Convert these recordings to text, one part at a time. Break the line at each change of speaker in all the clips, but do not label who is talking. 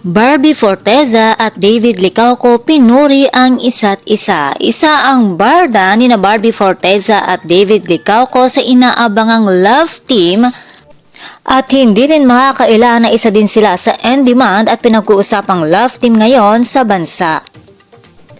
Barbie Forteza at David Licauco pinuri ang isa't isa. Isa ang barda ni na Barbie Forteza at David Licauco sa inaabangang love team at hindi rin makakaila na isa din sila sa in-demand at pinag-uusapang love team ngayon sa bansa.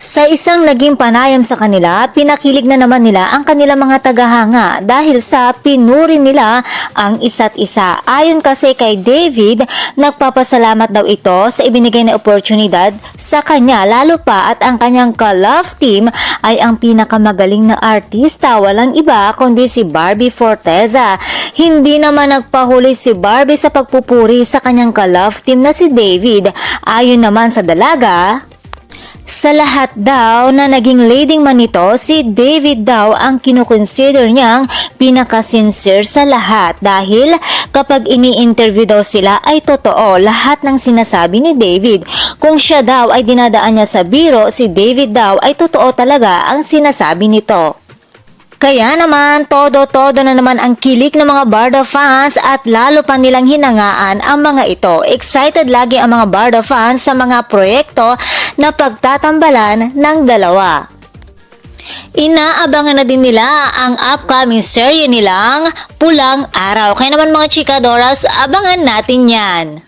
Sa isang naging panayam sa kanila, pinakilig na naman nila ang kanilang mga tagahanga dahil sa pinuri nila ang isa't isa. Ayon kasi kay David, nagpapasalamat daw ito sa ibinigay na oportunidad sa kanya, lalo pa at ang kanyang ka-love team ay ang pinakamagaling na artista, walang iba kundi si Barbie Forteza. Hindi naman nagpahuli si Barbie sa pagpupuri sa kanyang ka-love team na si David. Ayon naman sa dalaga, sa lahat daw na naging leading man nito, si David daw ang kinukonsider niyang pinaka-sincere sa lahat dahil kapag ini-interview daw sila ay totoo lahat ng sinasabi ni David. Kung siya daw ay dinadaan niya sa biro, si David daw ay totoo talaga ang sinasabi nito. Kaya naman, todo-todo na naman ang kilik ng mga Barda fans at lalo pa nilang hinangaan ang mga ito. Excited lagi ang mga Barda fans sa mga proyekto na pagtatambalan ng dalawa. Inaabangan na din nila ang upcoming serye nilang Pulang Araw. Kaya naman mga chikadoras, abangan natin yan.